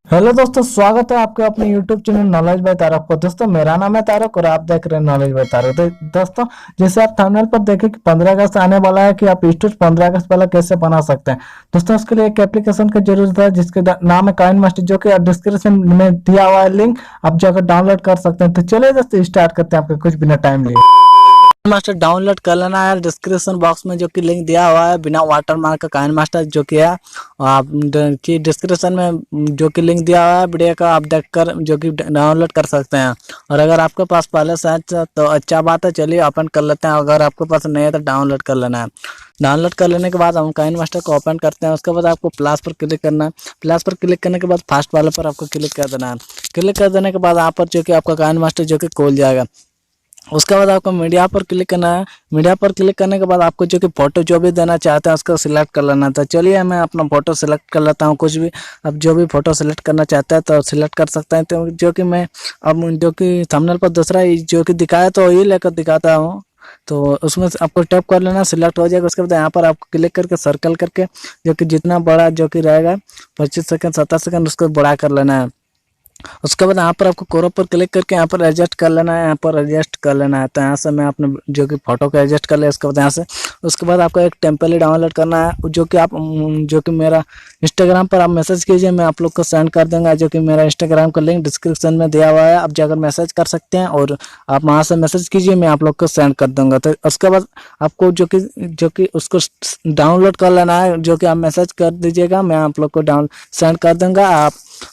Hello दोस्तों, स्वागत है आपके अपने YouTube channel knowledge by Tarak पर। दोस्तों, मेरा नाम है तारक और आप देख रहे हैं नॉलेज बाय तारक। तो दोस्तों, जैसे आप थंबनेल पर देखें कि 15 अगस्त आने वाला है कि आप स्टेटस 15 अगस्त वाला कैसे बना सकते हैं। दोस्तों, उसके लिए एक एप्लीकेशन की जरूरत है जिसके नाम है काइनमास्टर, जो कि डिस्क्रिप्शन में दिया हुआ है लिंक, आप जाकर डाउनलोड कर सकते हैं। तो चलिए दोस्तों, स्टार्ट करते हैं आपके कुछ बिना टाइम लिए। मास्टर डाउनलोड कर लेना है, डिस्क्रिप्शन बॉक्स में जो कि लिंक दिया हुआ है बिना वाटरमार्क का काइन मास्टर जो कि है। आप डिस्क्रिप्शन में जो कि लिंक दिया हुआ है वीडियो का, आप देखकर जो कि डाउनलोड कर सकते हैं। और अगर आपके पास पहले से है तो अच्छा बात है, चलिए ओपन कर लेते हैं। अगर आपके पास नहीं है तो डाउनलोड कर लेना है। डाउनलोड कर लेने के बाद हम काइन मास्टर को ओपन करते हैं। उसके बाद आपको प्लस पर क्लिक करना है। प्लस पर क्लिक करने के बाद फर्स्ट वाले पर आपको क्लिक कर देना है। क्लिक कर देने के बाद यहाँ पर जो कि आपका काइन मास्टर जो कि खोल जाएगा। उसके बाद आपको मीडिया पर क्लिक करना है। मीडिया पर क्लिक करने के बाद आपको जो कि फोटो जो भी देना चाहते हैं उसको सिलेक्ट कर लेना था। चलिए मैं अपना फोटो सिलेक्ट कर लेता हूँ कुछ भी। अब जो भी फोटो सिलेक्ट करना चाहता है तो सिलेक्ट कर सकते हैं। तो जो कि मैं अब जो कि थंबनेल पर दूसरा जो कि दिखाया तो ये लेकर दिखाता हूँ। तो उसमें आपको टैप कर लेना, सिलेक्ट हो जाएगा। उसके बाद यहाँ पर आपको क्लिक करके सर्कल करके जो कि जितना बड़ा जो कि रहेगा 25 सेकंड 70 सेकंड उसको बड़ा कर लेना है। उसके बाद यहाँ पर आपको क्रॉप पर क्लिक करके यहाँ पर एडजस्ट कर लेना है। यहाँ पर एडजस्ट कर लेना है। तो यहाँ से मैं अपने जो कि फोटो को एडजस्ट कर लिया। उसके बाद यहाँ से उसके बाद आपको एक टेम्पलेट डाउनलोड करना है जो कि आप जो कि मेरा इंस्टाग्राम पर आप मैसेज कीजिए, मैं आप लोग को सेंड कर दूंगा। जो कि मेरा इंस्टाग्राम का लिंक डिस्क्रिप्शन में दिया हुआ है, आप जाकर मैसेज कर सकते हैं और आप वहाँ से मैसेज कीजिए, मैं आप लोग को सेंड कर दूंगा। तो उसके बाद आपको जो कि उसको डाउनलोड कर लेना है। जो कि आप मैसेज कर दीजिएगा, मैं आप लोग को सेंड कर दूंगा। आप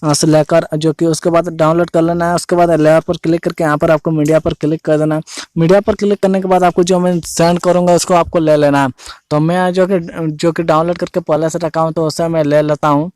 से लेकर जो कि उसके बाद डाउनलोड कर लेना है। उसके बाद लेयर पर क्लिक करके यहाँ पर आपको मीडिया पर क्लिक कर देना है। मीडिया पर क्लिक करने के बाद आपको जो मैं सेंड करूँगा उसको आपको ले लेना है। तो मैं जो कि डाउनलोड करके पहले से रखा हूँ तो उससे मैं ले लेता हूँ।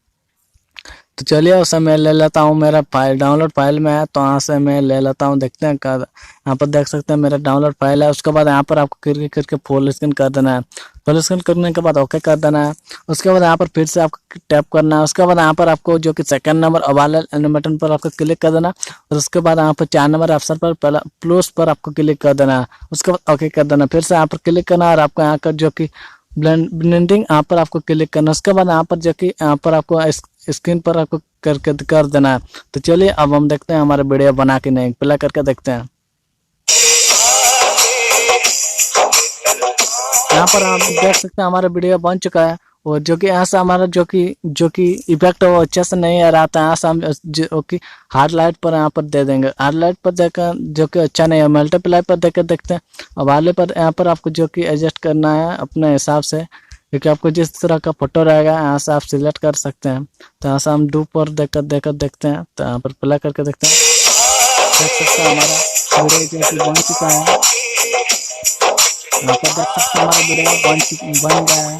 तो चलिए उसे मैं ले लेता हूँ। मेरा फाइल डाउनलोड फाइल में है तो यहाँ से मैं ले लेता हूँ। देखते हैं यहाँ पर देख सकते हैं मेरा डाउनलोड फाइल है। उसके बाद यहाँ पर आपको क्लिक करके फुल स्क्रीन कर देना है। फुल स्क्रीन करने के बाद ओके कर देना है। उसके बाद यहाँ पर फिर से आपको टैप करना है। उसके बाद यहाँ पर आपको जो कि सेकंड नंबर वाले बटन पर आपको क्लिक कर देना। और उसके बाद यहाँ पर 4 नंबर ऑप्शन पर पहला प्लस पर आपको क्लिक कर देना है। उसके बाद ओके कर देना। फिर से यहाँ पर क्लिक करना और आपको यहाँ का जो कि ब्लेंडिंग यहाँ पर आपको क्लिक करना। उसके बाद यहाँ पर जो कि यहाँ पर आपको स्क्रीन पर आपको करके कर देना है। तो चलिए अब हम देखते हैं हमारे वीडियो बना के नहीं प्ले करके देखते हैं। यहाँ पर आप देख सकते हैं हमारा वीडियो बन चुका है। और जो कि यहाँ से हमारा जो कि इफेक्ट है वो अच्छे से नहीं आ रहा था। यहाँ से हम जो कि हार्ड लाइट पर यहाँ पर दे देंगे। हार्ड लाइट पर देकर जो कि अच्छा नहीं है, मल्टीप्लाई पर देकर देखते हैं। अब वाले पर यहाँ पर आपको जो कि एडजस्ट करना है अपने हिसाब से, क्योंकि आपको जिस तरह का फोटो रहेगा यहाँ से आप सिलेक्ट कर सकते हैं। तो यहाँ से हम डू पर देकर देखते हैं। तो यहाँ पर प्ले करके देखते हैं। देख सकते हैं हमारा वीडियो जो कि बन चुका है। यहाँ पर देख सकते हैं हमारा वीडियो बन गया है।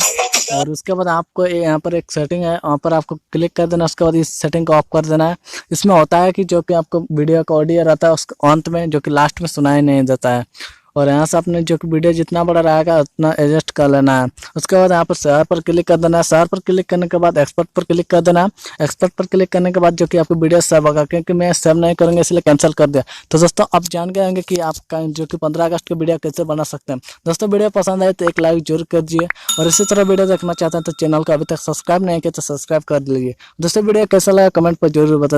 और उसके बाद आपको यहाँ पर एक सेटिंग है, वहाँ पर आपको क्लिक कर देना। उसके बाद इस सेटिंग को ऑफ कर देना है। इसमें होता है कि जो कि आपको वीडियो का ऑडियो रहता है उसके अंत में जो कि लास्ट में सुनाई नहीं देता है। और यहाँ से आपने जो कि वीडियो जितना बड़ा रहेगा उतना एडजस्ट कर लेना है। उसके बाद यहाँ पर शेयर पर क्लिक कर देना है। शेयर पर क्लिक करने के बाद एक्सपर्ट पर क्लिक कर देना है। एक्सपर्ट पर क्लिक करने के बाद जो कि आपको वीडियो सेव होगा, क्योंकि मैं सेव नहीं करूँगा इसलिए कैंसिल कर दिया। तो दोस्तों आप जान गए होंगे कि आपका जो कि 15 अगस्त का वीडियो कैसे बना सकते हैं। दोस्तों वीडियो पसंद आए तो एक लाइक जरूर कर दीजिए। और इसी तरह वीडियो देखना चाहते हैं तो चैनल को अभी तक सब्सक्राइब नहीं किया तो सब्सक्राइब कर लीजिए। दोस्तों वीडियो कैसा लगा कमेंट पर जरूर बता दें।